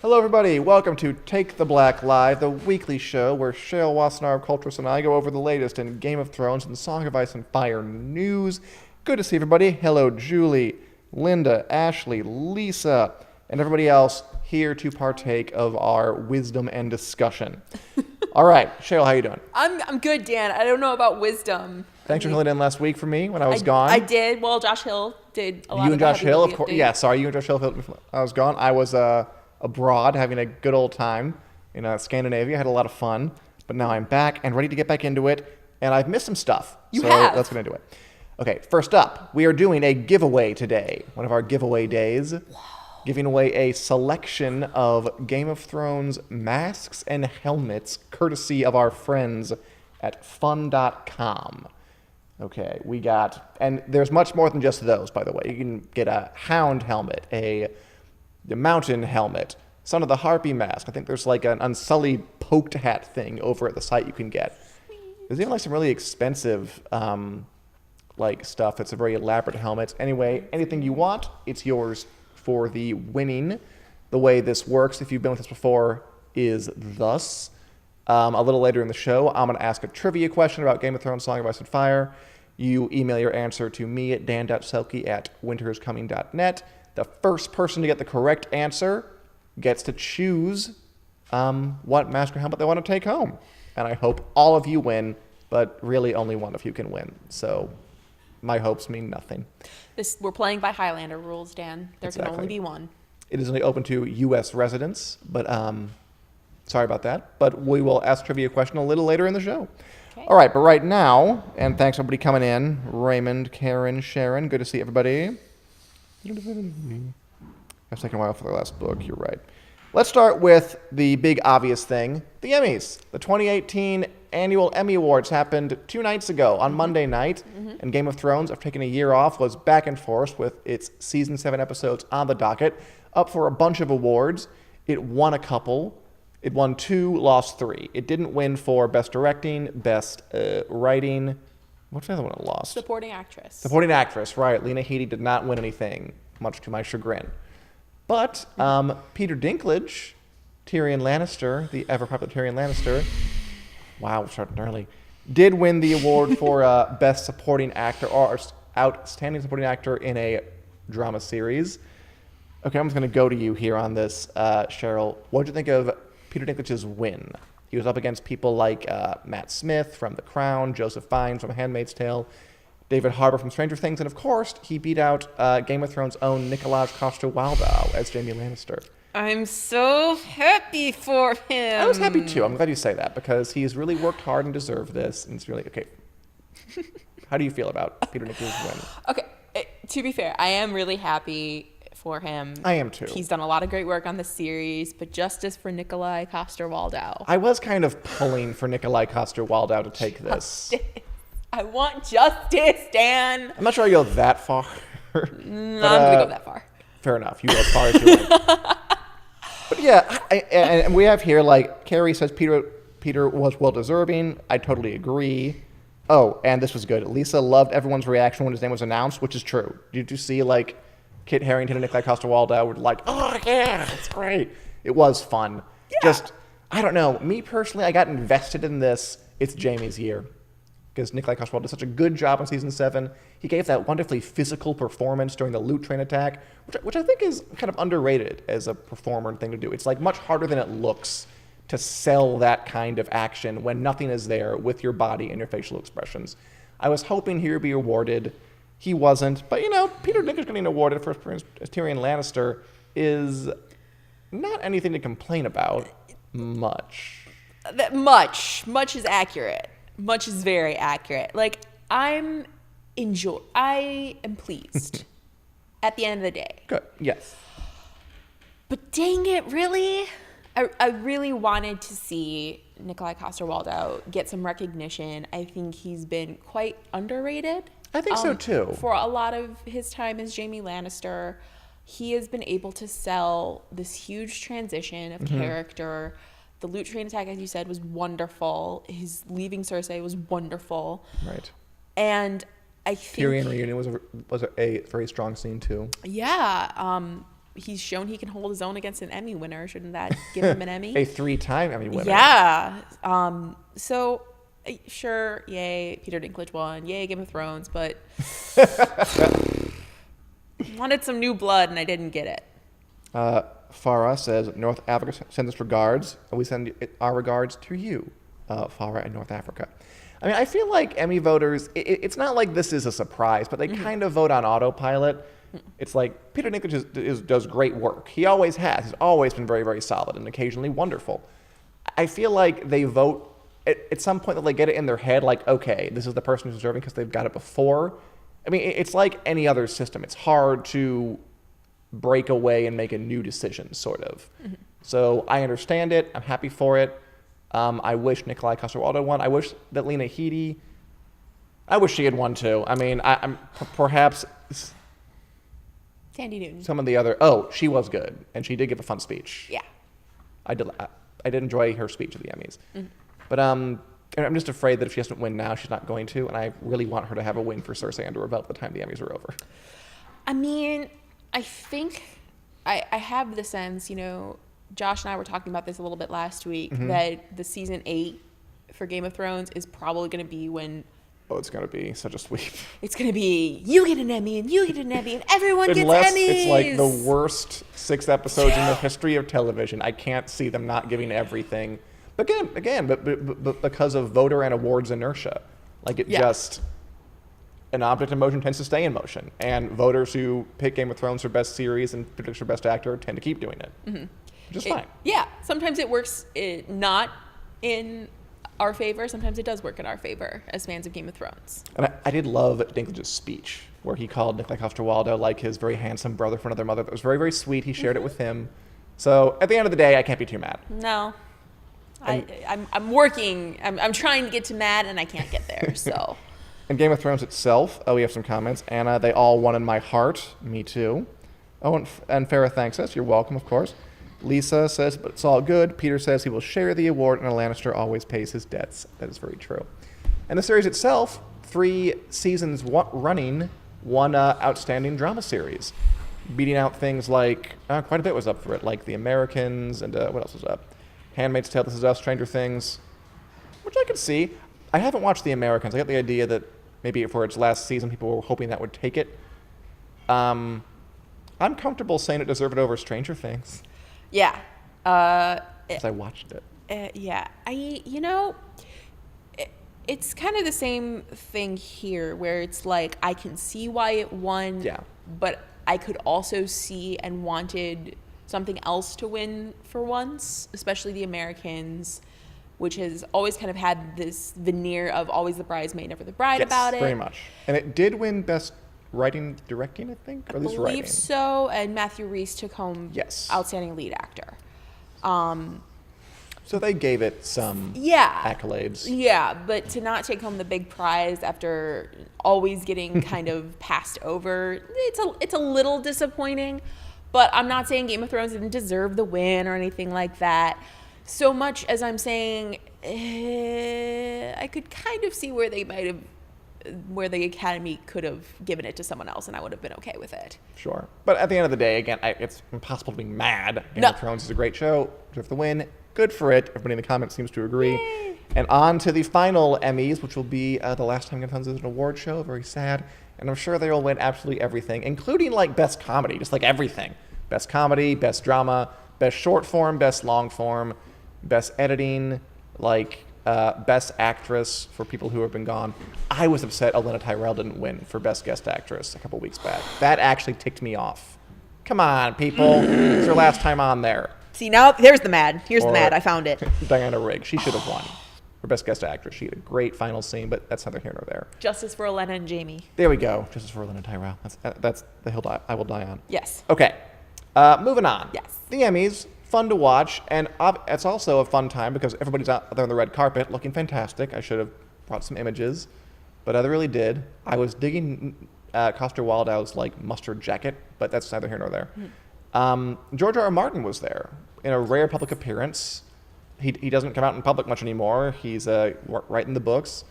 Hello, everybody. Welcome to Take the Black Live, the weekly show where Cheryl Wassenaar, Culturist, and I go over the latest in Game of Thrones and Song of Ice and Fire news. Good to see everybody. Hello, Julie, Linda, Ashley, Lisa, and everybody else here to partake of our wisdom and discussion. All right, Cheryl, how you doing? I'm good, Dan. I don't know about wisdom. Thanks for filling in last week for me when I was gone. I did. Well, Josh Hill did a lot You of and Josh Hill, of course. updates. Yeah, sorry, you and Josh Hill filled in when I was gone. I was abroad having a good old time in Scandinavia. I had a lot of fun, but now I'm back and ready to get back into it, and I've missed some stuff. You so have. Let's get into it. Okay, first up, we are doing a giveaway today, one of our giveaway days. Wow. Giving away a selection of Game of Thrones masks and helmets, courtesy of our friends at fun.com. Okay, we got, and there's much more than just those, by the way. You can get a hound helmet, the mountain helmet, Son of the Harpy mask. I think there's like an unsullied poked hat thing over at the site you can get. There's even like some really expensive like stuff that's a very elaborate helmet. Anyway, anything you want, it's yours for the winning. The way this works, if you've been with us before, is thus. A little later in the show, I'm going to ask a trivia question about Game of Thrones, Song of Ice and Fire. You email your answer to me at dan.selke@winteriscoming.net. The first person to get the correct answer gets to choose what mask or helmet they want to take home. And I hope all of you win, but really only one of you can win. So my hopes mean nothing. We're playing by Highlander rules, Dan. There Exactly. can only be one. It is only open to U.S. residents, but sorry about that. But we will ask a trivia question a little later in the show. Okay. All right, but right now, and thanks everybody coming in, Raymond, Karen, Sharon, good to see everybody. It's taken a while for the last book, you're right. Let's start with the big obvious thing, the Emmys. The 2018 annual Emmy Awards happened 2 nights ago on Monday night, and Game of Thrones, after taking a year off, was back and forth with its season 7 episodes on the docket, up for a bunch of awards. It won a couple. It won 2, lost 3. It didn't win for Best Directing, Best Writing. What's the other one it lost? Supporting actress. Supporting actress, right. Lena Headey did not win anything, much to my chagrin. But Peter Dinklage, Tyrion Lannister, the ever-popular Tyrion Lannister, wow, we're starting early, did win the award for Best Supporting Actor or Outstanding Supporting Actor in a Drama Series. Okay, I'm just going to go to you here on this, Cheryl. What did you think of Peter Dinklage's win? He was up against people like Matt Smith from The Crown, Joseph Fiennes from Handmaid's Tale, David Harbour from Stranger Things, and of course, he beat out Game of Thrones' own Nikolaj Coster-Waldau as Jaime Lannister. I'm so happy for him. I was happy too. I'm glad you say that because he's really worked hard and deserved this. And it's really, okay. How do you feel about Peter Dinklage's win? Okay, to be fair, I am really happy for him. I am too. He's done a lot of great work on the series, but justice for Nikolaj Coster-Waldau. I was kind of pulling for Nikolaj Coster-Waldau to take this. I want justice, Dan. I'm not sure I go that far. I'm going to go that far. Fair enough. You go as far as you like. But yeah, and we have here, like, Carrie says Peter was well-deserving. I totally agree. Oh, and this was good. Lisa loved everyone's reaction when his name was announced, which is true. Did you see, like, Kit Harington and Nikolaj Coster-Waldau were like, oh, yeah, it's great. It was fun. Yeah. Just, I don't know. Me personally, I got invested in this. It's Jaime's year. Because Nikolaj Coster-Waldau did such a good job in Season 7. He gave that wonderfully physical performance during the loot train attack, which I think is kind of underrated as a performer and thing to do. It's like much harder than it looks to sell that kind of action when nothing is there with your body and your facial expressions. I was hoping he would be awarded. He wasn't. But, you know, Peter Dinklage getting awarded for Tyrion Lannister is not anything to complain about much. Much is accurate. Much is very accurate. Like, I am pleased at the end of the day. Good, yes. But dang it, really? I really wanted to see Nikolaj Coster-Waldau get some recognition. I think he's been quite underrated. I think so too. For a lot of his time as Jaime Lannister, he has been able to sell this huge transition of character. The loot train attack, as you said, was wonderful. His leaving Cersei was wonderful. Right. And I think Tyrion reunion was a very strong scene too. Yeah. he's shown he can hold his own against an Emmy winner. Shouldn't that give him an Emmy? A 3-time Emmy winner. Yeah. So sure, yay, Peter Dinklage won. Yay, Game of Thrones, but wanted some new blood and I didn't get it. Farah says, North Africa sends us regards, and we send our regards to you, Farah in North Africa. I mean, I feel like Emmy voters, it's not like this is a surprise, but they kind of vote on autopilot. It's like Peter Dinklage does great work. He always has. He's always been very, very solid and occasionally wonderful. I feel like they vote at some point that they get it in their head, like, okay, this is the person who's deserving because they've got it before. I mean, it's like any other system. It's hard to break away and make a new decision, sort of. So I understand it. I'm happy for it. I wish Nikolai Coster-Waldau won. I wish that Lena Headey, I wish she had won too. I mean, I'm perhaps Sandy Newton. some of the other. She was good, and she did give a fun speech. Yeah. I did enjoy her speech at the Emmys. But I'm just afraid that if she doesn't win now, she's not going to, and I really want her to have a win for Cersei under her belt by the time the Emmys are over. I mean, I think I have the sense, Josh and I were talking about this a little bit last week, that the season 8 for Game of Thrones is probably going to be when... Oh, it's going to be such a sweep. It's going to be, you get an Emmy, and you get an Emmy, and everyone gets Unless Emmys! it's like the worst 6 episodes in the history of television. I can't see them not giving everything. But again, but because of voter and awards inertia. Like just... An object in motion tends to stay in motion. And voters who pick Game of Thrones for best series and predicts for best actor tend to keep doing it. Which is fine. Yeah. Sometimes it works not in our favor. Sometimes it does work in our favor as fans of Game of Thrones. And I did love Dinklage's speech, where he called Nikolai Coster-Waldau like his very handsome brother from another mother. That was very, very sweet. He shared it with him. So at the end of the day, I can't be too mad. No. I'm working. I'm trying to get to mad, and I can't get there, so... In Game of Thrones itself, we have some comments. Anna, they all won in my heart. Me too. Oh, and Farah thanks us. You're welcome, of course. Lisa says, but it's all good. Peter says he will share the award, and a Lannister always pays his debts. That is very true. And the series itself, 3 seasons running, won Outstanding Drama Series, beating out things like, quite a bit was up for it, like The Americans, and what else was up? Handmaid's Tale, This Is Us, Stranger Things, which I could see. I haven't watched The Americans. I got the idea that maybe for its last season, people were hoping that would take it. I'm comfortable saying it deserved it over Stranger Things. Yeah. Because I watched it. Yeah. It's kind of the same thing here, where it's like, I can see why it won, but I could also see and wanted something else to win for once, especially The Americans, which has always kind of had this veneer of always the bridesmaid, never the bride about it. Very much. And it did win Best Writing, Directing, I think? Or at least writing. I believe so, and Matthew Rhys took home Outstanding Lead Actor. So they gave it some accolades. Yeah, but to not take home the big prize after always getting kind of passed over, it's a little disappointing. But I'm not saying Game of Thrones didn't deserve the win or anything like that. So much as I'm saying, I could kind of see where where the Academy could have given it to someone else, and I would have been okay with it. Sure. But at the end of the day, again, it's impossible to be mad. Game of Thrones is a great show. Deserve the win. Good for it. Everybody in the comments seems to agree. Yay. And on to the final Emmys, which will be the last time Game of Thrones is an award show. Very sad. And I'm sure they will win absolutely everything, including like Best Comedy, just like everything. Best Comedy, Best Drama, Best Short Form, Best Long Form, Best Editing, Best Actress for people who have been gone. I was upset Olenna Tyrell didn't win for Best Guest Actress a couple weeks back. That actually ticked me off. Come on, people. It's her last time on there. See, now there's the mad. Here's the mad. I found it. Diana Rigg. She should have won for Best Guest Actress. She had a great final scene, but that's neither here nor there. Justice for Olenna and Jamie. There we go. Justice for Olenna Tyrell. That's the hill I will die on. Yes. Okay. Moving on. Yes. The Emmys. Fun to watch, and it's also a fun time because everybody's out there on the red carpet looking fantastic. I should have brought some images, but I really did. I was digging Coster-Waldau's mustard jacket, but that's neither here nor there. George R.R. Martin was there in a rare public appearance. He doesn't come out in public much anymore. He's writing the books,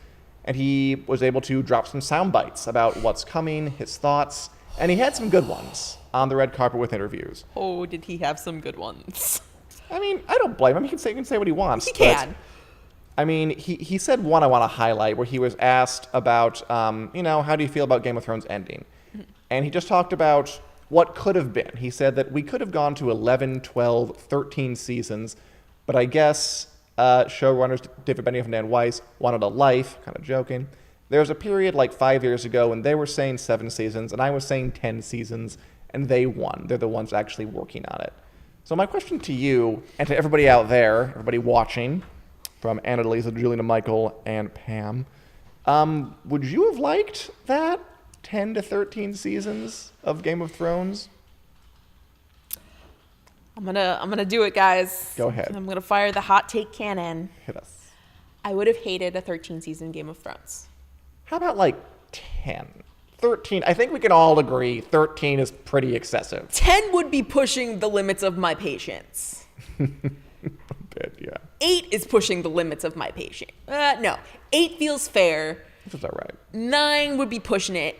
and he was able to drop some sound bites about what's coming, his thoughts, And he had some good ones on the red carpet with interviews. Oh, did he have some good ones? I mean, I don't blame him. He can say what he wants. He can. I mean, he said one I want to highlight where he was asked about, how do you feel about Game of Thrones ending? And he just talked about what could have been. He said that we could have gone to 11, 12, 13 seasons, but I guess showrunners David Benioff and Dan Weiss wanted a life, kind of joking. There was a period like 5 years ago when they were saying 7 seasons, and I was saying 10 seasons, and they won. They're the ones actually working on it. So my question to you, and to everybody out there, everybody watching, from Anna to Lisa, Julian to Michael, and Pam, would you have liked that 10 to 13 seasons of Game of Thrones? I'm gonna do it, guys. Go ahead. I'm gonna fire the hot take cannon. Hit us. I would have hated a 13-season Game of Thrones. How about like 10? 13, I think we can all agree 13 is pretty excessive. 10 would be pushing the limits of my patience. A bit, yeah. 8 is pushing the limits of my patience. No, 8 feels fair. That's all right. 9 would be pushing it.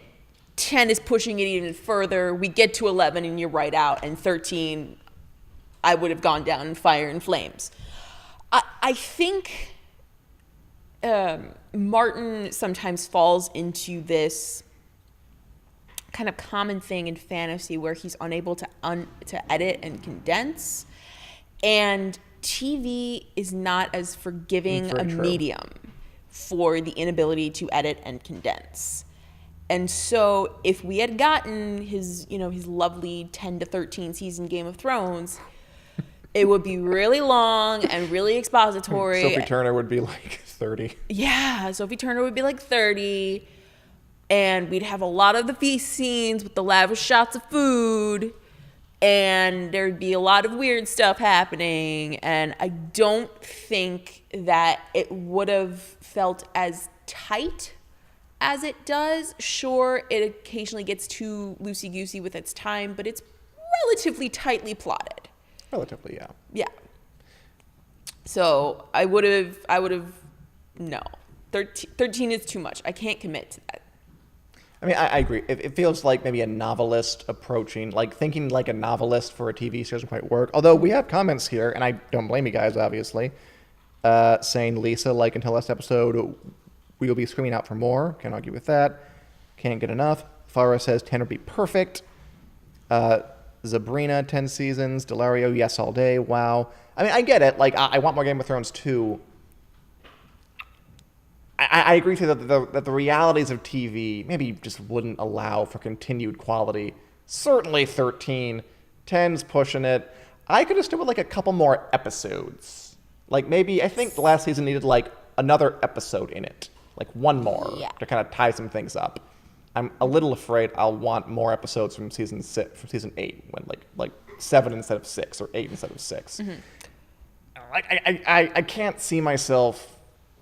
10 is pushing it even further. We get to 11 and you're right out. And 13, I would have gone down in fire and flames. I think Martin sometimes falls into this kind of common thing in fantasy where he's unable to edit and condense. And TV is not as forgiving a medium for the inability to edit and condense. And so if we had gotten his lovely 10 to 13 season Game of Thrones, it would be really long and really expository. Sophie Turner would be like 30. Yeah, Sophie Turner would be like 30. And we'd have a lot of the feast scenes with the lavish shots of food. And there'd be a lot of weird stuff happening. And I don't think that it would have felt as tight as it does. Sure, it occasionally gets too loosey-goosey with its time, but it's relatively tightly plotted. Relatively, yeah. Yeah. So I would have, no. 13 is too much. I can't commit to that. I mean, I agree. It feels like maybe a novelist approaching, like thinking like a novelist for a TV series doesn't quite work. Although we have comments here, and I don't blame you guys, obviously, saying, Lisa, like until last episode, we will be screaming out for more. Can't argue with that. Can't get enough. Farah says 10 would be perfect. Sabrina, 10 seasons. Delario, yes, all day. Wow. I mean, I get it. Like, I want more Game of Thrones too. I agree with you that the realities of TV maybe just wouldn't allow for continued quality. Certainly 13. 10's pushing it. I could have stood with like a couple more episodes. Like maybe, I think the last season needed like another episode in it. Like one more to kind of tie some things up. I'm a little afraid I'll want more episodes from season 8, when like 7 instead of 6 or 8 instead of 6. Mm-hmm. I can't see myself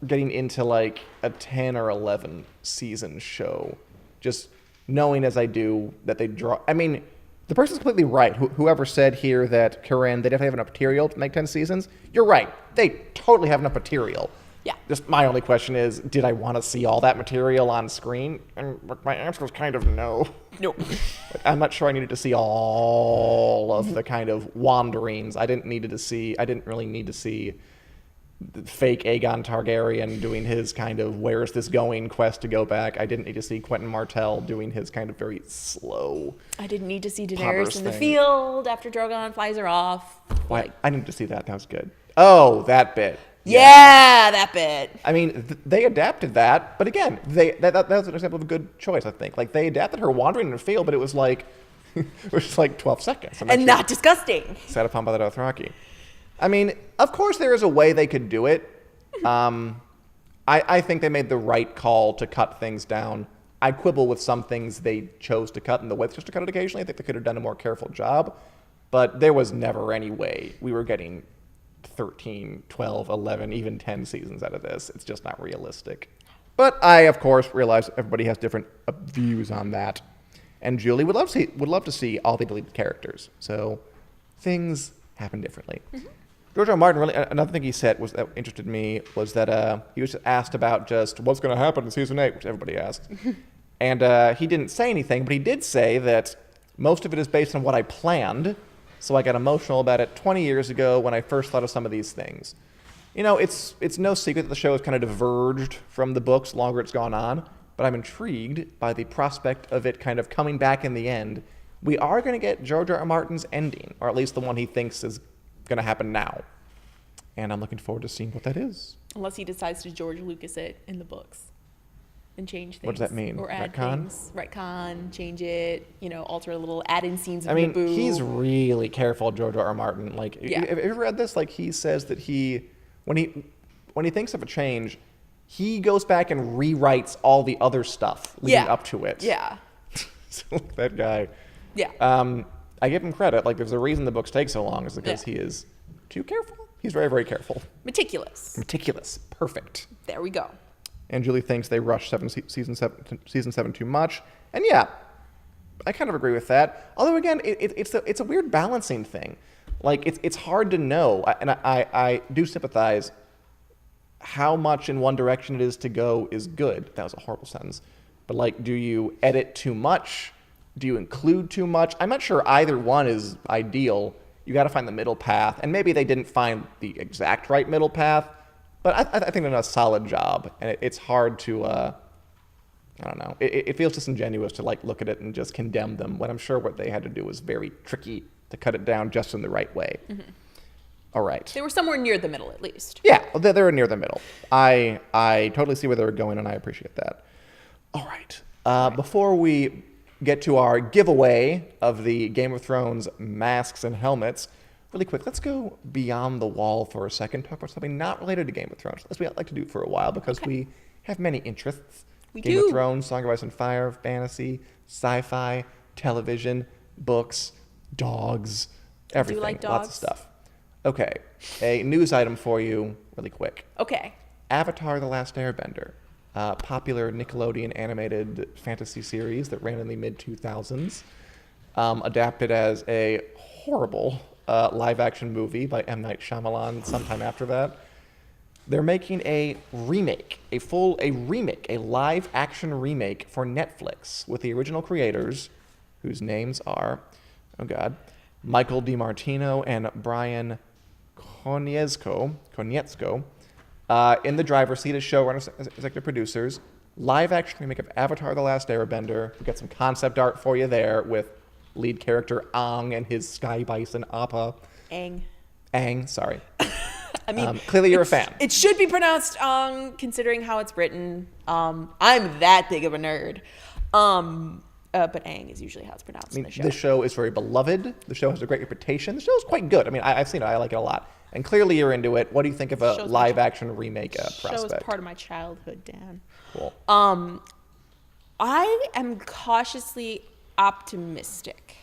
getting into like a 10 or 11 season show, just knowing as I do that they draw. I mean, the person's completely right. Whoever said here that Corinne, they definitely have enough material to make 10 seasons. You're right. They totally have enough material. Yeah. Just my only question is, did I want to see all that material on screen? And my answer was kind of no. No. I'm not sure I needed to see all of the kind of wanderings. I didn't really need to see the fake Aegon Targaryen doing his kind of where is this going quest to go back. I didn't need to see Quentin Martell doing his kind of very slow. I didn't need to see Daenerys in the field after Drogon flies her off. Why? I needed to see that. That was good. Oh, that bit. Yeah, that bit. I mean, they adapted that, but again, that was an example of a good choice, I think. Like, they adapted her wandering in the field, but it was like 12 seconds. And not disgusting. Sat upon by the Dothraki. I mean, of course there is a way they could do it. I think they made the right call to cut things down. I quibble with some things they chose to cut and the way they chose to cut it occasionally. I think they could have done a more careful job. But there was never any way we were getting 13, 12, 11, even 10 seasons out of this. It's just not realistic. But I, of course, realize everybody has different views on that. And Julie would love to see all the deleted characters. So things happen differently. Mm-hmm. George R. Martin, really, another thing he said that interested me was that he was asked about just what's going to happen in season 8, which everybody asked. And he didn't say anything, but he did say that most of it is based on what I planned. So I got emotional about it 20 years ago when I first thought of some of these things. You know, it's no secret that the show has kind of diverged from the books the longer it's gone on, but I'm intrigued by the prospect of it kind of coming back in the end. We are going to get George R. R. Martin's ending, or at least the one he thinks is going to happen now. And I'm looking forward to seeing what that is. Unless he decides to George Lucas it in the books and change things. What does that mean? Or add Retcon? things. Retcon, change it, alter a little, add in scenes of I mean, Naboo. he's really careful, George R. R. Martin. Like, Yeah. have you ever read this? Like, he says that when he thinks of a change, he goes back and rewrites all the other stuff leading up to it. Yeah. So that guy. Yeah. I give him credit. Like, there's a reason the books take so long is because he is too careful. He's very, very careful. Meticulous. Meticulous. Perfect. There we go. And Julie thinks they rushed season seven too much. And yeah, I kind of agree with that. Although again, it's a weird balancing thing. Like it's hard to know, and I do sympathize how much in one direction it is to go is good. That was a horrible sentence. But like, do you edit too much? Do you include too much? I'm not sure either one is ideal. You got to find the middle path, and maybe they didn't find the exact right middle path, but I think they're doing a solid job, and it's hard to, I don't know, it feels disingenuous to like look at it and just condemn them, when I'm sure what they had to do was very tricky to cut it down just in the right way. Mm-hmm. All right. They were somewhere near the middle, at least. Yeah, they're near the middle. I totally see where they were going, and I appreciate that. All right. Before we get to our giveaway of the Game of Thrones masks and helmets, really quick, let's go beyond the wall for a second, talk about something not related to Game of Thrones, as we like to do for a while, because we have many interests. Game of Thrones, Song of Ice and Fire, fantasy, sci-fi, television, books, dogs, everything. Do you like dogs? Lots of stuff. Okay, a news item for you really quick. Okay. Avatar: The Last Airbender. Popular Nickelodeon animated fantasy series that ran in the mid-2000s, adapted as a horrible live-action movie by M. Night Shyamalan sometime after that. They're making a remake, a live-action remake for Netflix with the original creators, whose names are, Michael DiMartino and Brian Konietzko. In the driver's seat as showrunners, as executive producers. Live-action remake of Avatar: The Last Airbender. We've got some concept art for you there with lead character Aang and his sky bison Appa. Aang, sorry. I mean, clearly you're a fan. It should be pronounced Aang, considering how it's written. I'm that big of a nerd. But Aang is usually how it's pronounced in the show. The show is very beloved. The show has a great reputation. The show is quite good. I mean, I've seen it. I like it a lot. And clearly you're into it. What do you think of a live-action remake prospect? The show is part of my childhood, Dan. Cool. I am cautiously optimistic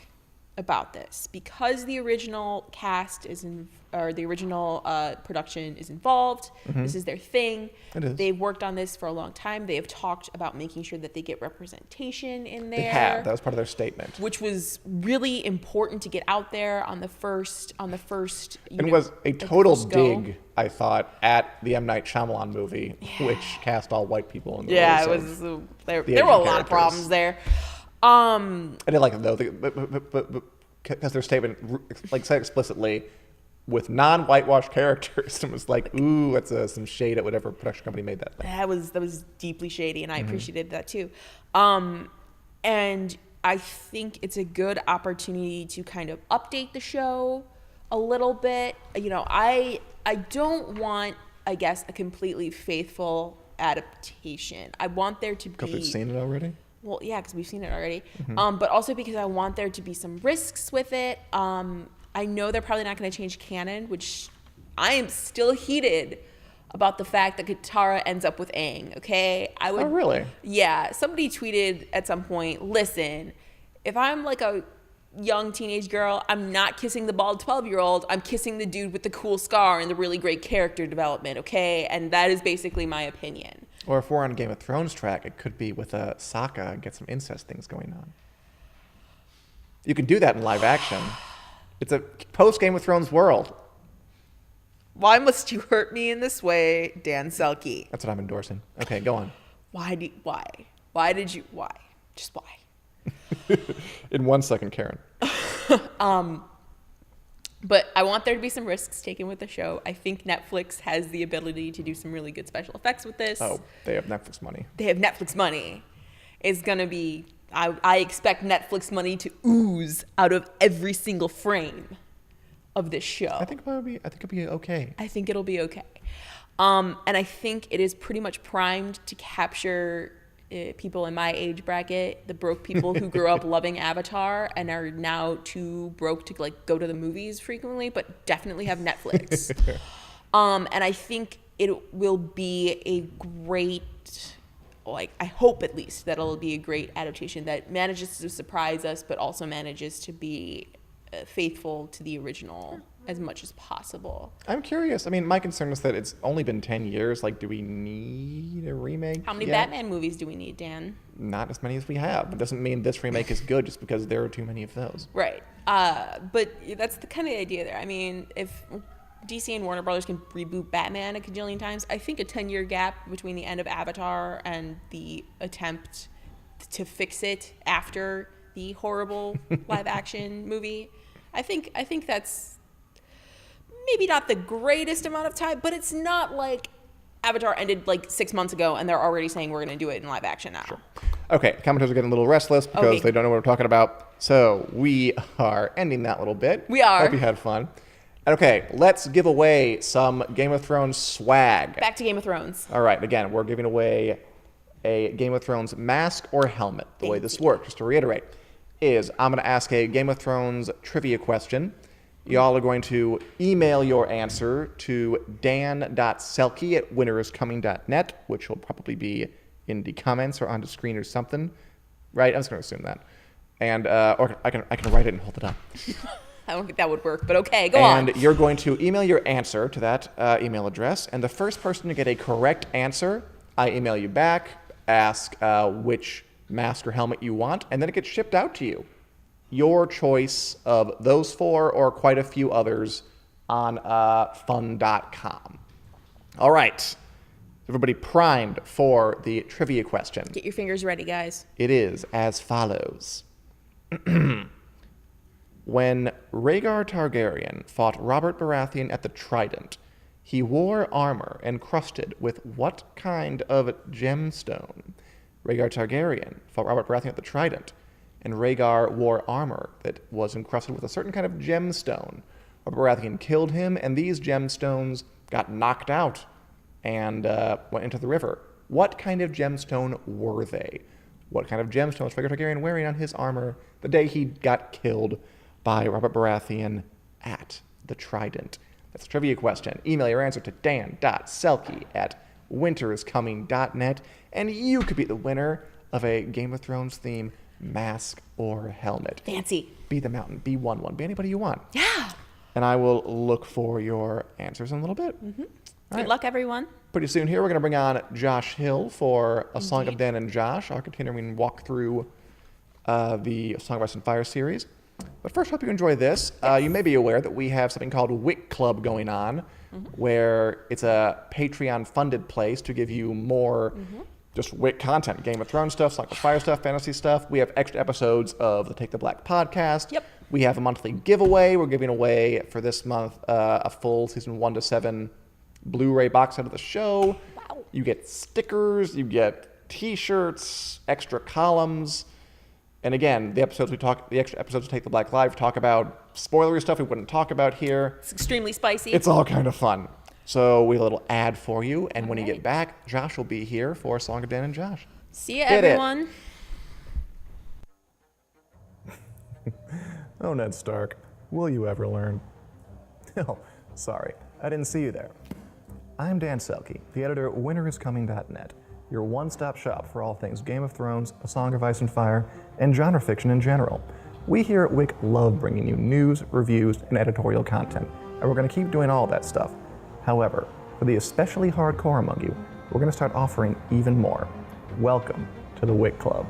about this because the original cast the original production is involved. Mm-hmm. This is their thing. It is. They've worked on this for a long time. They have talked about making sure that they get representation in there. They have. That was part of their statement, which was really important to get out there on the first. It was a total dig, I thought, at the M. Night Shyamalan movie, which cast all white people in the roles. There were a lot of problems there. I didn't like it though, because their statement said explicitly with non-whitewashed characters, and was like, ooh, that's some shade at whatever production company made that thing. That was deeply shady, and I appreciated that too. And I think it's a good opportunity to kind of update the show a little bit. I don't want, I guess, a completely faithful adaptation. I want there to be. Because we've seen it already. Well, yeah, because we've seen it already. Mm-hmm. But also because I want there to be some risks with it. I know they're probably not going to change canon, which I am still heated about the fact that Katara ends up with Aang, okay? Oh, really? Yeah. Somebody tweeted at some point, listen, if I'm like a young teenage girl, I'm not kissing the bald 12-year-old. I'm kissing the dude with the cool scar and the really great character development, okay? And that is basically my opinion. Or if we're on Game of Thrones track, it could be with Sokka and get some incest things going on. You can do that in live action. It's a post-Game of Thrones world. Why must you hurt me in this way, Dan Selke? That's what I'm endorsing. Okay, go on. Why? Just why? In 1 second, Karen. But I want there to be some risks taken with the show. I think Netflix has the ability to do some really good special effects with this. Oh, they have Netflix money. They have Netflix money. It's going to be, I expect Netflix money to ooze out of every single frame of this show. I think it'll be okay. I think it'll be okay. And I think it is pretty much primed to capture people in my age bracket, the broke people who grew up loving Avatar and are now too broke to like go to the movies frequently, but definitely have Netflix. And I think it will be a great, like, I hope at least that it'll be a great adaptation that manages to surprise us, but also manages to be faithful to the original as much as possible. I'm curious. I mean, my concern is that it's only been 10 years. Like, do we need a remake? How many yet? Batman movies do we need, Dan? Not as many as we have. It doesn't mean this remake is good just because there are too many of those. Right. But that's the kind of idea there. I mean, if DC and Warner Brothers can reboot Batman a cajillion times, I think a 10-year gap between the end of Avatar and the attempt to fix it after the horrible live-action movie, I think that's maybe not the greatest amount of time, but it's not like Avatar ended like 6 months ago and they're already saying we're going to do it in live action now. Sure. Okay, commenters are getting a little restless because they don't know what we're talking about. So we are ending that little bit. We are. Hope you had fun. Okay, let's give away some Game of Thrones swag. Back to Game of Thrones. All right, again, we're giving away a Game of Thrones mask or helmet. The way this works, just to reiterate, is I'm going to ask a Game of Thrones trivia question. Y'all are going to email your answer to dan.selke@winteriscoming.net, which will probably be in the comments or on the screen or something. Right? I'm just going to assume that. And or I can write it and hold it up. I don't think that would work, but okay, go on. And you're going to email your answer to that email address, and the first person to get a correct answer, I email you back, ask which mask or helmet you want, and then it gets shipped out to you. Your choice of those four or quite a few others on fun.com. All right. Everybody primed for the trivia question. Get your fingers ready, guys. It is as follows. When Rhaegar Targaryen fought Robert Baratheon at the Trident, he wore armor encrusted with what kind of gemstone? Rhaegar Targaryen fought Robert Baratheon at the Trident, and Rhaegar wore armor that was encrusted with a certain kind of gemstone. Robert Baratheon killed him, and these gemstones got knocked out and went into the river. What kind of gemstone were they? What kind of gemstone was Rhaegar Targaryen wearing on his armor the day he got killed by Robert Baratheon at the Trident? That's a trivia question. Email your answer to dan.selke@winteriscoming.net, and you could be the winner of a Game of Thrones theme mask or helmet. Fancy. Be the mountain, be one, be anybody you want. Yeah. And I will look for your answers in a little bit. Mm-hmm. Good luck, everyone. Pretty soon here, we're going to bring on Josh Hill for A Song of Dan and Josh, our continuing walk through the Song of Ice and Fire series. But first, hope you enjoy this. You may be aware that we have something called Wick Club going on, where it's a Patreon-funded place to give you more just Wick content, Game of Thrones stuff, Song of Fire stuff, fantasy stuff. We have extra episodes of the Take the Black podcast. Yep. We have a monthly giveaway. We're giving away for this month a full season 1 to 7 Blu-ray box set of the show. Wow. You get stickers, you get T-shirts, extra columns, and again, the extra episodes of Take the Black Live talk about spoilery stuff we wouldn't talk about here. It's extremely spicy. It's all kind of fun. So we have a little ad for you, and when you get back, Josh will be here for A Song of Dan and Josh. See ya, everyone. Oh, Ned Stark, will you ever learn? Oh, sorry, I didn't see you there. I'm Dan Selke, the editor at winteriscoming.net, your one-stop shop for all things Game of Thrones, A Song of Ice and Fire, and genre fiction in general. We here at Wick love bringing you news, reviews, and editorial content, and we're going to keep doing all that stuff. However, for the especially hardcore among you, we're going to start offering even more. Welcome to the Wick Club.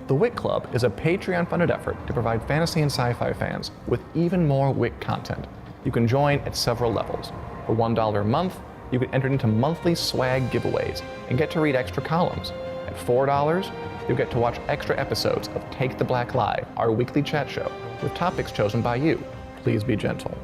The Wick Club is a Patreon-funded effort to provide fantasy and sci-fi fans with even more Wick content. You can join at several levels. For $1 a month, you can enter into monthly swag giveaways and get to read extra columns. At $4, you'll get to watch extra episodes of Take the Black Lie, our weekly chat show, with topics chosen by you. Please be gentle.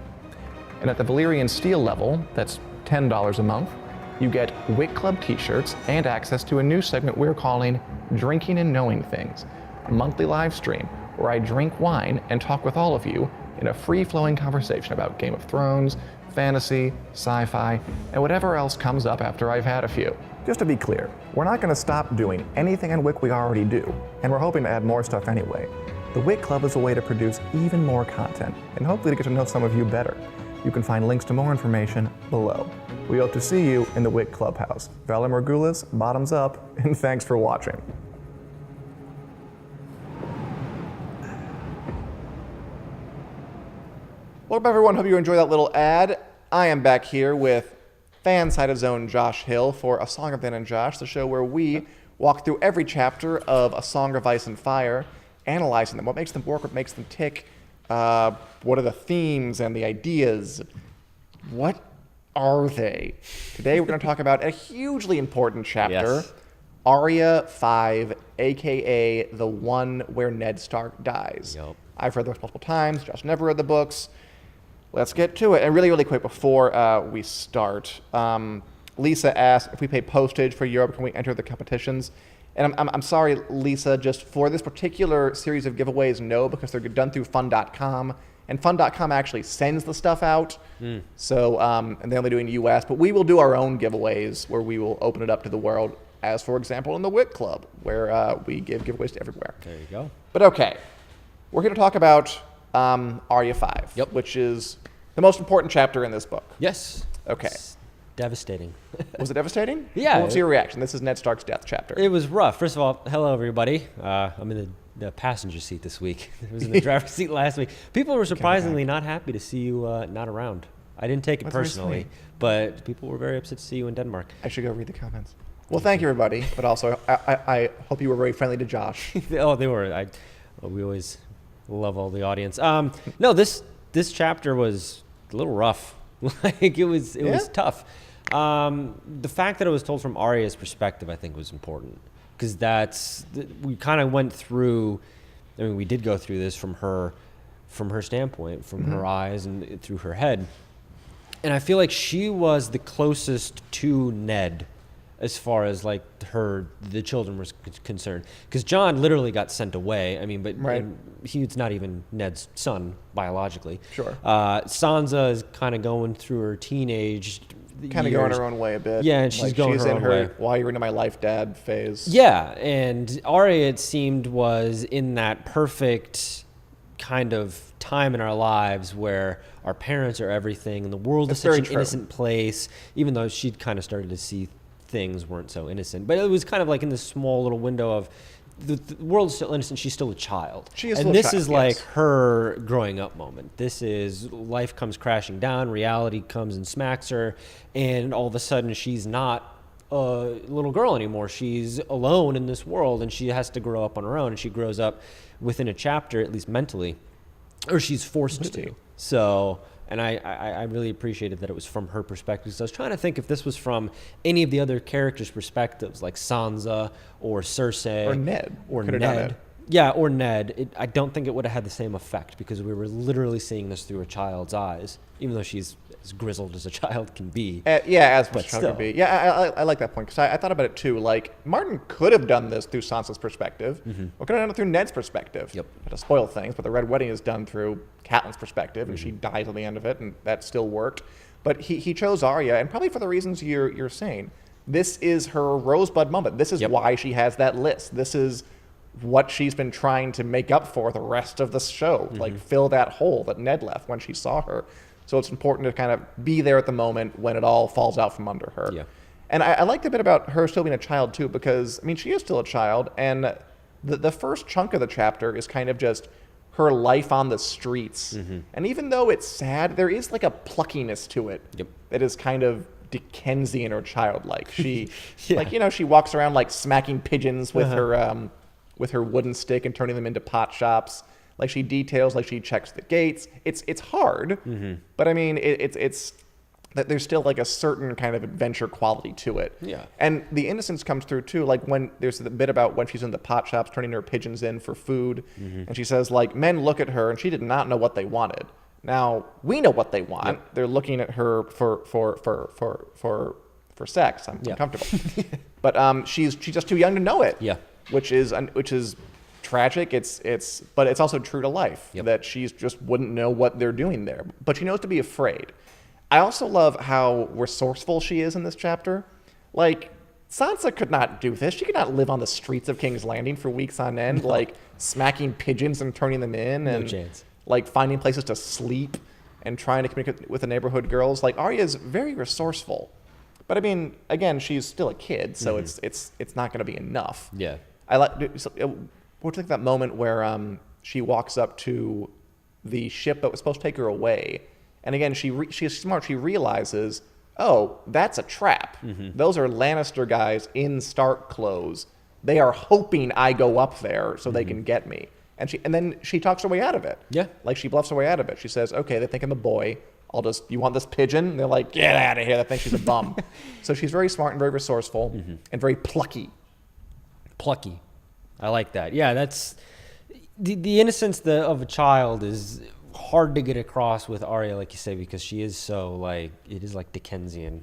And at the Valyrian Steel level, that's $10 a month, you get Wit Club t-shirts and access to a new segment we're calling Drinking and Knowing Things, a monthly live stream where I drink wine and talk with all of you in a free-flowing conversation about Game of Thrones, fantasy, sci-fi, and whatever else comes up after I've had a few. Just to be clear, we're not going to stop doing anything on Wit we already do, and we're hoping to add more stuff anyway. The Wit Club is a way to produce even more content, and hopefully to get to know some of you better. You can find links to more information below. We hope to see you in the Wit Clubhouse. Valar Morghulis, bottoms up, and thanks for watching. Welcome everyone, hope you enjoyed that little ad. I am back here with fan side of zone Josh Hill for A Song of Dan and Josh, the show where we walk through every chapter of A Song of Ice and Fire, analyzing them, what makes them work, what makes them tick, what are the themes and the ideas, what are they? Today we're going to talk about a hugely important chapter, Yes. Arya 5, aka the one where Ned Stark dies. Yup. I've read the books multiple times, Josh never read the books. Let's get to it. And really, really quick before we start, Lisa asked if we pay postage for Europe, can we enter the competitions? And I'm sorry, Lisa, just for this particular series of giveaways, no, because they're done through fun.com. And fun.com actually sends the stuff out. So, and they only do it in the US. But we will do our own giveaways where we will open it up to the world, as for example in the Wit Club, where we give giveaways to everywhere. There you go. But okay, we're here to talk about Arya 5, Yep. which is the most important chapter in this book. Yes. Okay. It's devastating. Was it devastating? Yeah. What was your reaction? This is Ned Stark's death chapter. It was rough. First of all, hello everybody. I'm in the passenger seat this week. I was in the driver's seat last week. People were surprisingly not happy to see you not around. I didn't take it That's very personally, sweet. but people were very upset to see you in Denmark. I should go read the comments. Well, thank you, everybody. But also, I hope you were very friendly to Josh. Oh, they were. We always love all the audience. No, this chapter was a little rough. Like it was tough. The fact that it was told from Arya's perspective, I think, was important because we kind of went through. I mean, we did go through this from her standpoint, from her eyes and through her head, and I feel like she was the closest to Ned as far as like the children were concerned, because Jon literally got sent away. I mean, but Right. he's not even Ned's son biologically. Sure. Sansa is kind of going through her teenage Kind of years. going her own way a bit. Yeah, and she's going she's her in own her way. why you're into my life, Dad phase. Yeah, and Arya, it seemed, was in that perfect kind of time in our lives where our parents are everything and the world That's is such very an true. innocent place, even though she'd kind of started to see things weren't so innocent. But it was kind of like in this small little window of the world is still innocent. She's still a child. She is and still a this child, is like yes. her growing up moment. This is life comes crashing down. Reality comes and smacks her. And all of a sudden she's not a little girl anymore. She's alone in this world and she has to grow up on her own. And she grows up within a chapter, at least mentally, or she's forced to. So, and I really appreciated that it was from her perspective. So I was trying to think if this was from any of the other characters' perspectives, like Sansa or Cersei. Or Ned. Or Could've done Ned. it. Yeah, or Ned. I don't think it would have had the same effect because we were literally seeing this through a child's eyes, even though she's as grizzled as a child can be. Yeah, as But much as still. could be. Yeah, I like that point because I thought about it too. Like Martin could have done this through Sansa's perspective, or could have done it through Ned's perspective. Yep. Not to spoil things, but the Red Wedding is done through Catelyn's perspective, and she dies at the end of it, and that still worked. But he chose Arya, and probably for the reasons you're saying. This is her rosebud moment. This is Yep. why she has that list. This is what she's been trying to make up for the rest of the show, like fill that hole that Ned left when she saw her. So it's important to kind of be there at the moment when it all falls out from under her. Yeah. And I liked a bit about her still being a child too, because I mean she is still a child, and the first chunk of the chapter is kind of just her life on the streets. And even though it's sad, there is like a pluckiness to it Yep. that is kind of Dickensian or childlike. She, Yeah. like, you know, she walks around like smacking pigeons with her wooden stick and turning them into pot shops. Like she details, like she checks the gates. It's hard, but I mean, it's that there's still like a certain kind of adventure quality to it. Yeah. And the innocence comes through too. Like when there's the bit about when she's in the pot shops turning her pigeons in for food, and she says like men look at her and she did not know what they wanted. Now we know what they want. Yep. They're looking at her for sex. I'm uncomfortable. But she's just too young to know it. Yeah. Which is tragic. But it's also true to life that she just wouldn't know what they're doing there. But she knows to be afraid. I also love how resourceful she is in this chapter. Like, Sansa could not do this. She could not live on the streets of King's Landing for weeks on end, like smacking pigeons and turning them in, and chance. like finding places to sleep and trying to communicate with the neighborhood girls. Like, Arya is very resourceful. But I mean, again, she's still a kid, so it's not going to be enough. Yeah. I like. What do you think of that moment where she walks up to the ship that was supposed to take her away? And again, she's smart. She realizes, oh, that's a trap. Those are Lannister guys in Stark clothes. They are hoping I go up there so they can get me. And then she talks her way out of it. Yeah. Like she bluffs her way out of it. She says, okay, they think I'm a boy. You want this pigeon? And they're like, get out of here. They think she's a bum. So she's very smart and very resourceful and very plucky. Plucky. I like that. Yeah, that's the innocence of a child is hard to get across with Arya, like you say, because she is so like, it is like Dickensian,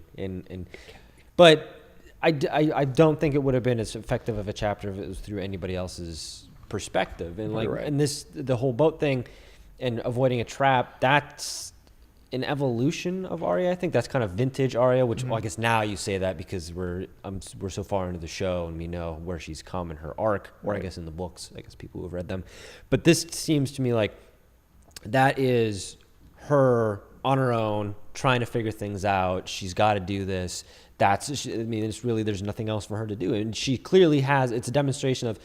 but I don't think it would have been as effective of a chapter if it was through anybody else's perspective. And like, and the whole boat thing and avoiding a trap, that's an evolution of Arya. I think that's kind of vintage Arya, which well, I guess now you say that because we're so far into the show and we know where she's come in her arc, or I guess in the books, I guess people who have read them. But this seems to me like that is her on her own trying to figure things out. She's got to do this. It's really, there's nothing else for her to do. And she clearly has, it's a demonstration of,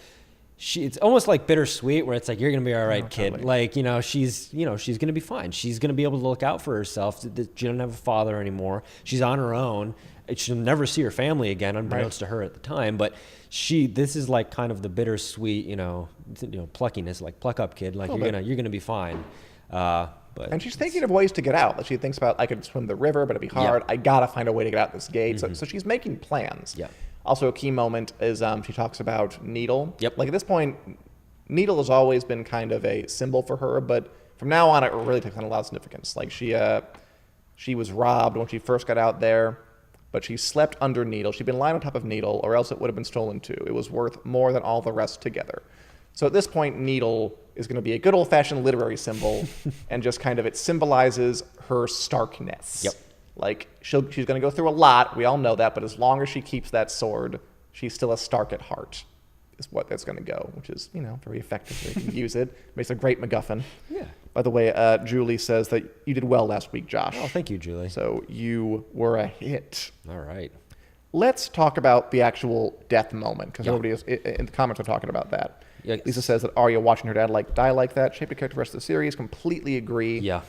it's almost like bittersweet where it's like, you're going to be all right, kid. Totally. Like, she's going to be fine. She's going to be able to look out for herself. She doesn't have a father anymore. She's on her own. She'll never see her family again, unbeknownst to her at the time. But this is like kind of the bittersweet, pluckiness, like pluck up, kid. Like you're gonna be fine. And she's thinking of ways to get out. She thinks about, I could swim the river, but it'd be hard. I gotta find a way to get out this gate. So she's making plans. Yeah. Also, a key moment is she talks about Needle. Yep. Like at this point, Needle has always been kind of a symbol for her, but from now on, it really takes on a lot of significance. Like she was robbed when she first got out there, but she slept under Needle. She'd been lying on top of Needle, or else it would have been stolen too. It was worth more than all the rest together. So at this point, Needle is going to be a good old-fashioned literary symbol, and just kind of it symbolizes her Starkness. Yep. Like she's going to go through a lot. We all know that, but as long as she keeps that sword, she's still a Stark at heart. Is what that's going to go, which is very effective. They can use it. Makes a great MacGuffin. Yeah. By the way, Julie says that you did well last week, Josh. Oh, thank you, Julie. So you were a hit. All right. Let's talk about the actual death moment, because everybody is, in the comments are talking about that. Yeah. Lisa says that Arya watching her dad die like that shaped the character for the rest of the series. Completely agree. Yeah.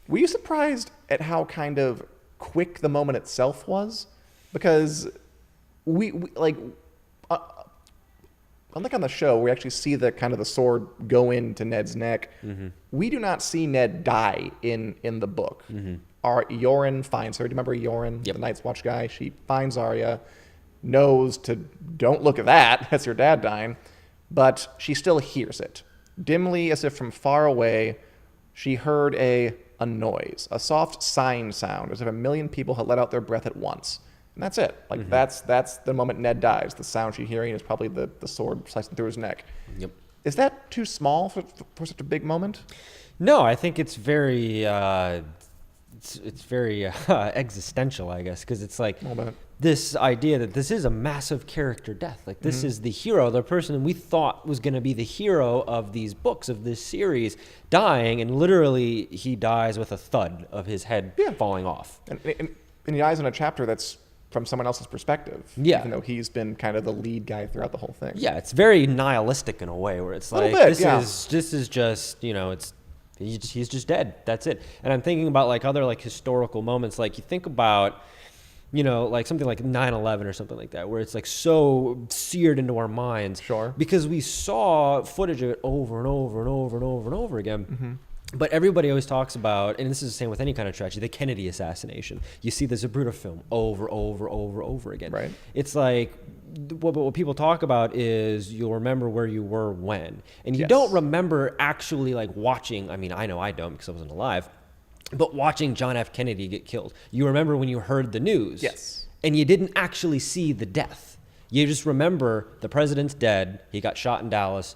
Were you surprised at how kind of quick the moment itself was? Because unlike on the show, we actually see the kind of the sword go into Ned's neck. We do not see Ned die in the book. Yoren finds her. Do you remember Yoren, the Night's Watch guy? She finds Arya, knows to don't look at that. That's your dad dying. But she still hears it. Dimly, as if from far away, she heard a noise, a soft sighing sound, as if a million people had let out their breath at once. And that's it. Like that's the moment Ned dies. The sound she's hearing is probably the sword slicing through his neck. Yep. Is that too small for such a big moment? No, I think it's very it's very existential, I guess, because it's like this idea that this is a massive character death. Like this is the hero, the person we thought was going to be the hero of these books, of this series, dying, and literally he dies with a thud of his head falling off. And he dies in a chapter that's from someone else's perspective. Yeah. Even though he's been kind of the lead guy throughout the whole thing. Yeah, it's very nihilistic in a way, where it's like this is just it's. He's just dead. That's it. And I'm thinking about like other like historical moments. Like you think about, like something like 9/11 or something like that, where it's like so seared into our minds. Sure. Because we saw footage of it over and over and over and over and over again. But everybody always talks about, and this is the same with any kind of tragedy, the Kennedy assassination. You see the Zapruder film over again. Right. It's like, what people talk about is you'll remember where you were when. And you Yes. don't remember actually like watching, I mean, I know I don't because I wasn't alive, but watching John F. Kennedy get killed. You remember when you heard the news. Yes. And you didn't actually see the death. You just remember the president's dead, he got shot in Dallas,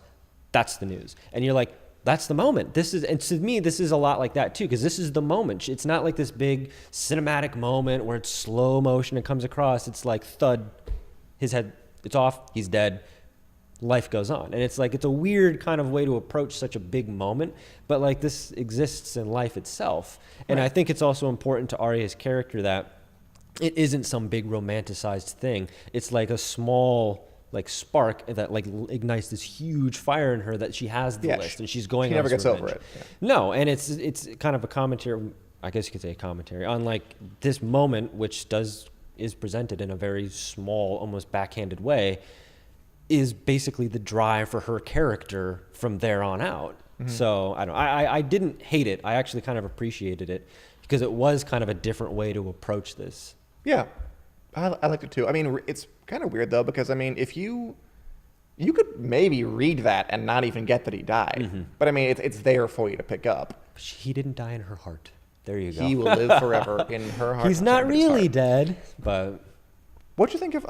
that's the news. And you're like, that's the moment. This is, and to me, this is a lot like that too, because this is the moment. It's not like this big cinematic moment where it's slow motion, it comes across. It's like thud, his head, it's off, he's dead, life goes on. And it's like, it's a weird kind of way to approach such a big moment, but like this exists in life itself. And I think it's also important to Arya's character that it isn't some big romanticized thing. It's like a small like spark that like ignites this huge fire in her that she has the list and she's going. She never gets revenge. over it. Yeah. No, and it's kind of a commentary. I guess you could say a commentary on like this moment, which is presented in a very small, almost backhanded way, is basically the drive for her character from there on out. Mm-hmm. So I didn't hate it. I actually kind of appreciated it because it was kind of a different way to approach this. Yeah, I liked it too. I mean, it's kind of weird though, because I mean, if you could maybe read that and not even get that he died, Mm-hmm. but I mean, it's there for you to pick up. He didn't die in her heart. There you go. He will live forever in her heart. He's not really dead, but What'd you think of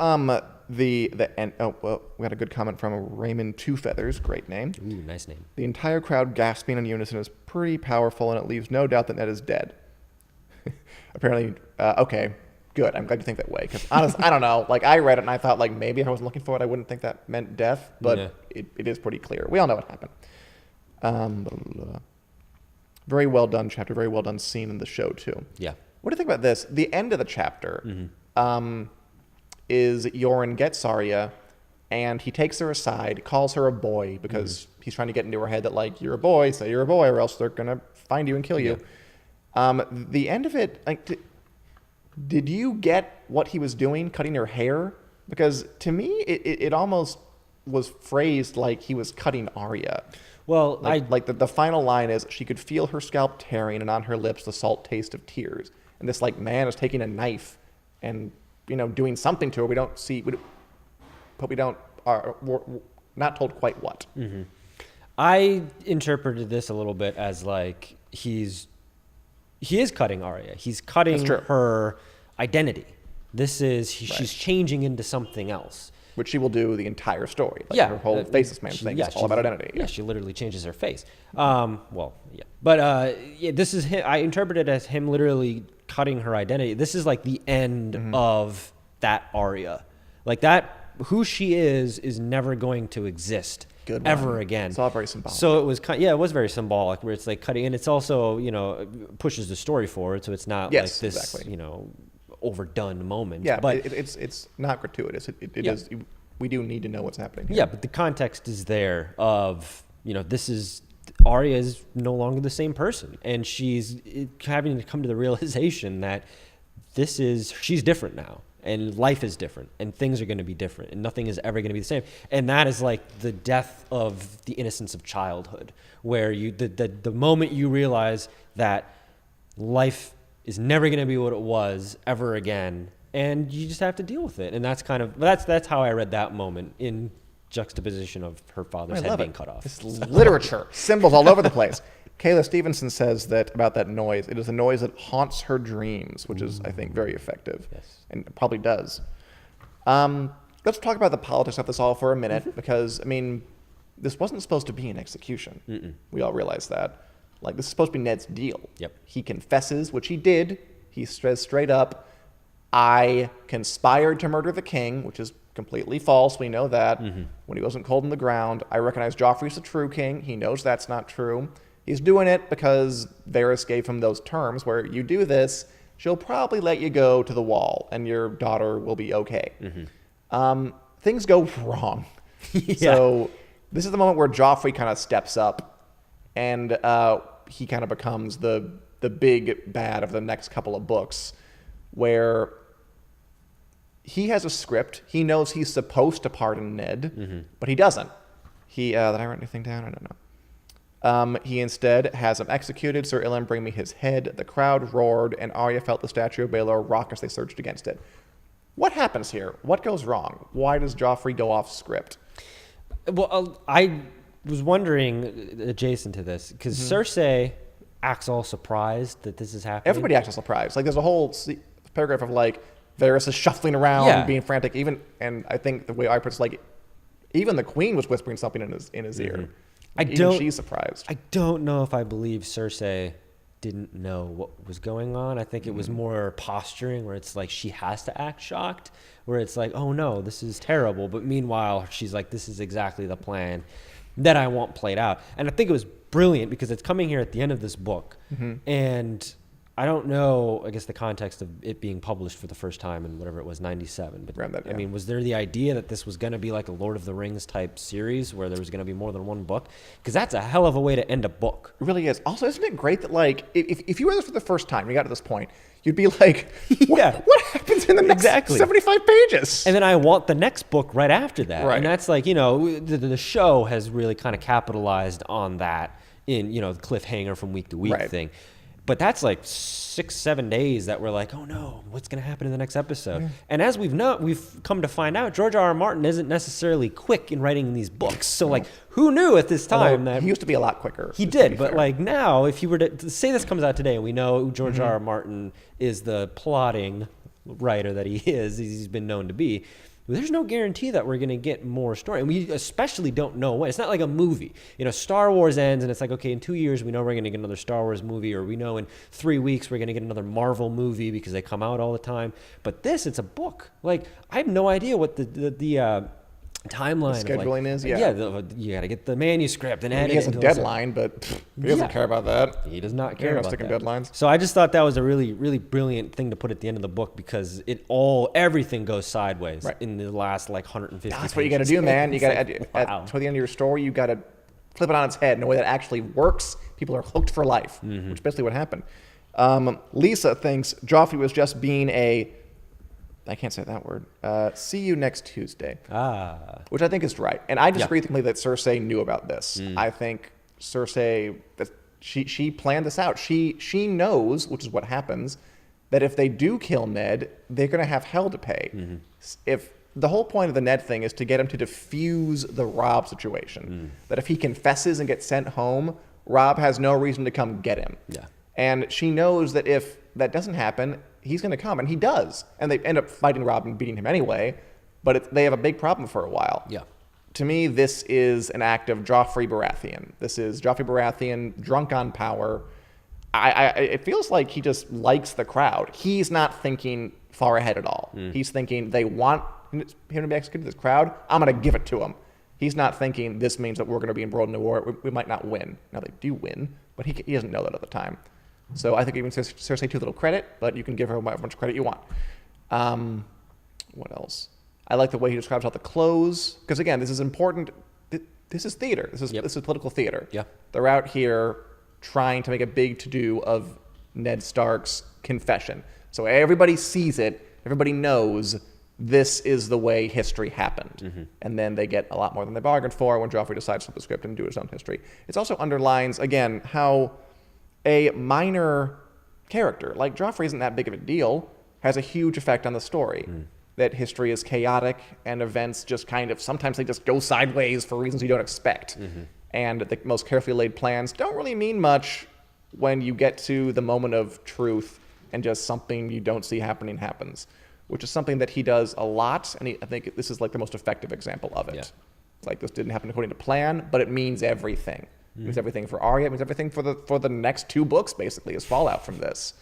the end? Oh, well, we got a good comment from Raymond Two Feathers. Great name. ooh, nice name. The entire crowd gasping in unison is pretty powerful, and it leaves no doubt that Ned is dead. Apparently, okay, good. I'm glad you think that way. Because honestly, I don't know. Like, I read it and I thought, like, maybe if I wasn't looking for it, I wouldn't think that meant death. But Yeah. it is pretty clear. We all know what happened. Blah, blah, blah. Very well done chapter. Very well done scene in the show too. Yeah. What do you think about this? The end of the chapter is Yoren gets Arya, and he takes her aside, calls her a boy because he's trying to get into her head that, like, you're a boy, say you're a boy, or else they're gonna find you and kill you. The end of it, like, did you get what he was doing, cutting her hair? Because to me, it almost was phrased like he was cutting Arya. Well, Like the final line is, she could feel her scalp tearing and on her lips the salt taste of tears. And this, like, man is taking a knife and, doing something to her. We don't see, but we don't, we're not told quite what. Mm-hmm. I interpreted this a little bit as like he is cutting Arya. He's cutting her identity. She's changing into something else. Which she will do the entire story. Like, Yeah. her whole faceless man thing is all about identity. Yeah, she literally changes her face. Well, yeah. But this is him. I interpret it as him literally cutting her identity. This is like the end of that Arya. Like that, who she is never going to exist ever again. It's all very symbolic. So it was it was very symbolic where it's like cutting, and it's also, pushes the story forward. So it's not like this, exactly. Overdone moment. Yeah, but it's not gratuitous. It is. We do need to know what's happening here. Yeah, but the context is there of, this is, Arya is no longer the same person. And she's having to come to the realization that she's different now. And life is different. And things are going to be different. And nothing is ever going to be the same. And that is like the death of the innocence of childhood. Where the moment you realize that life is never going to be what it was ever again, and you just have to deal with it. And that's how I read that moment in juxtaposition of her father's head being cut off. It's literature, symbols all over the place. Kayla Stevenson says that about that noise, it is a noise that haunts her dreams, which is, I think, very effective. Yes. And it probably does. Let's talk about the politics of this all for a minute, because, I mean, this wasn't supposed to be an execution. Mm-mm. We all realize that. Like, this is supposed to be Ned's deal. Yep. He confesses, which he did. He says straight up, I conspired to murder the king, which is completely false. We know that. Mm-hmm. When he wasn't cold in the ground, I recognize Joffrey's the true king. He knows that's not true. He's doing it because Varys gave him those terms where you do this, she'll probably let you go to the wall and your daughter will be okay. Mm-hmm. Things go wrong. Yeah. So this is the moment where Joffrey kind of steps up and he kind of becomes the big bad of the next couple of books, where he has a script. He knows he's supposed to pardon Ned, but he doesn't. Did I write anything down? I don't know. He instead has him executed. Sir Ilan, bring me his head. The crowd roared, and Arya felt the statue of Baelor rock as they surged against it. What happens here? What goes wrong? Why does Joffrey go off script? Well, I was wondering, adjacent to this, because Cersei acts all surprised that this is happening. Everybody acts surprised. Like, there's a whole paragraph of, like, Varys is shuffling around, being frantic. And I think the way I put it, like, even the queen was whispering something in his ear. Even she's surprised. I don't know if I believe Cersei didn't know what was going on. I think it was more posturing, where it's like she has to act shocked, where it's like, oh no, this is terrible. But meanwhile, she's like, this is exactly the plan that I want played out. And I think it was brilliant because it's coming here at the end of this book. And I don't know, I guess, the context of it being published for the first time in whatever it was, 97. But Around that, I mean, was there the idea that this was going to be like a Lord of the Rings type series where there was going to be more than one book? Because that's a hell of a way to end a book. It really is. Also, isn't it great that, like, if you read this for the first time, you got to this point, you'd be like, what happens in the next 75 pages? And then I want the next book right after that. Right. And that's like, the show has really kind of capitalized on that in, the cliffhanger from week to week thing. But that's like 6-7 days that we're like, oh no, what's going to happen in the next episode? Yeah. And as we've come to find out, George R.R. Martin isn't necessarily quick in writing these books. So like, who knew at this time that he used to be a lot quicker? He did, but like now, if you were to say this comes out today, and we know George R.R. Martin is the plotting writer that he is, he's been known to be. There's no guarantee that we're going to get more story. And we especially don't know when. It's not like a movie. Star Wars ends and it's like, okay, in 2 years we know we're going to get another Star Wars movie, or we know in 3 weeks we're going to get another Marvel movie because they come out all the time. But it's a book. Like, I have no idea what the timeline the scheduling is. You got to get the manuscript and edit. He has a deadline, but he doesn't care about that. He does not care about sticking deadlines. So I just thought that was a really, really brilliant thing to put at the end of the book, because everything goes sideways in the last 150 That's what you got to do, man. You got to at the end of your story, you got to flip it on its head in a way that actually works. People are hooked for life, which is basically what happened. Lisa thinks Joffrey was just being I can't say that word. See you next Tuesday. Which I think is right. And I disagree completely that Cersei knew about this. I think Cersei, she planned this out. She knows, which is what happens, that if they do kill Ned, they're going to have hell to pay. If the whole point of the Ned thing is to get him to defuse the Robb situation. That if he confesses and gets sent home, Robb has no reason to come get him. And she knows that if that doesn't happen, he's going to come, and he does. And they end up fighting Robb and beating him anyway, but they have a big problem for a while. To me, this is an act of Joffrey Baratheon. This is Joffrey Baratheon drunk on power. It feels like he just likes the crowd. He's not thinking far ahead at all. He's thinking they want him to be executed, this crowd. I'm going to give it to him. He's not thinking this means that we're going to be embroiled in a war. We might not win. Now, they do win, but he doesn't know that at the time. So I think even Cersei too little credit, but you can give her a bunch of credit you want. What else? I like the way he describes all the clothes, because again, this is important. This is theater. This is political theater. They're out here trying to make a big to-do of Ned Stark's confession. So everybody sees it. Everybody knows this is the way history happened. And then they get a lot more than they bargained for when Joffrey decides to flip the script and do his own history. It also underlines, again, how a minor character like Joffrey isn't that big of a deal, has a huge effect on the story. That history is chaotic and events just sometimes they just go sideways for reasons you don't expect. And the most carefully laid plans don't really mean much when you get to the moment of truth and just something you don't see happening happens, which is something that he does a lot. And I think this is like the most effective example of it. It's like, this didn't happen according to plan, but it means everything. It means everything for Arya. It means everything for the next 2 books, basically, is fallout from this.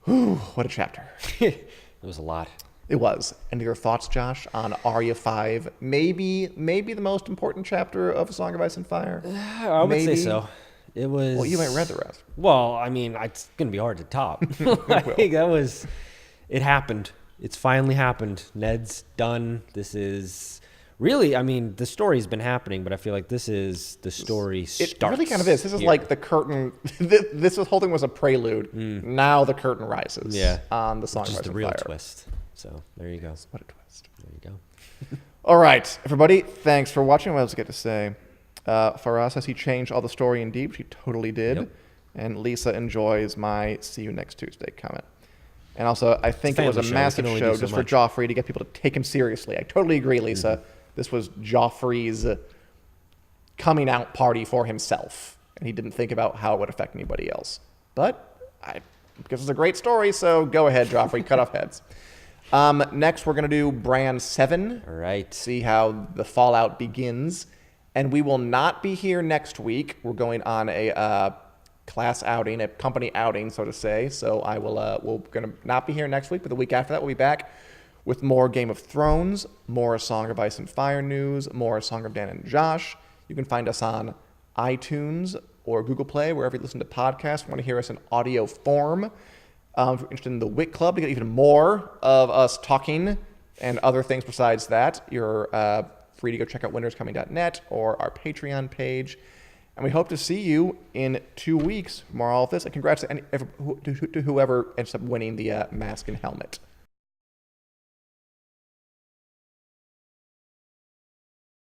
Whew, what a chapter. It was a lot. It was. Any other thoughts, Josh, on Arya 5? Maybe the most important chapter of A Song of Ice and Fire? I would say so. It was... Well, you might read the rest. Well, I mean, it's going to be hard to top. It happened. It's finally happened. Ned's done. This is... Really, I mean, the story's been happening, but I feel like this is the story starts. It really kind of is. This is like the curtain. This whole thing was a prelude. Now the curtain rises on The Song of Ice and Fire. Which is the real twist. So there you go. What a twist. There you go. All right, everybody. Thanks for watching. What else I get to say? for us as he changed all the story in deep. She totally did. Yep. And Lisa enjoys my see you next Tuesday comment. And also, I think it was a family show. We massive can only show do so just for much. Joffrey to get people to take him seriously. I totally agree, Lisa. This was Joffrey's coming out party for himself. And he didn't think about how it would affect anybody else. But because it's a great story, so go ahead, Joffrey, cut off heads. Next, we're going to do Brand 7. All right. See how the fallout begins. And we will not be here next week. We're going on a class outing, a company outing, so to say. So I will, we're going to not be here next week, but the week after that we'll be back with more Game of Thrones, more A Song of Ice and Fire news, more A Song of Dan and Josh. You can find us on iTunes or Google Play, wherever you listen to podcasts. If you want to hear us in audio form. If you're interested in the Wit Club to get even more of us talking and other things besides that, you're free to go check out winterscoming.net or our Patreon page. And we hope to see you in 2 weeks for more all of this. And congrats to whoever ends up winning the mask and helmet.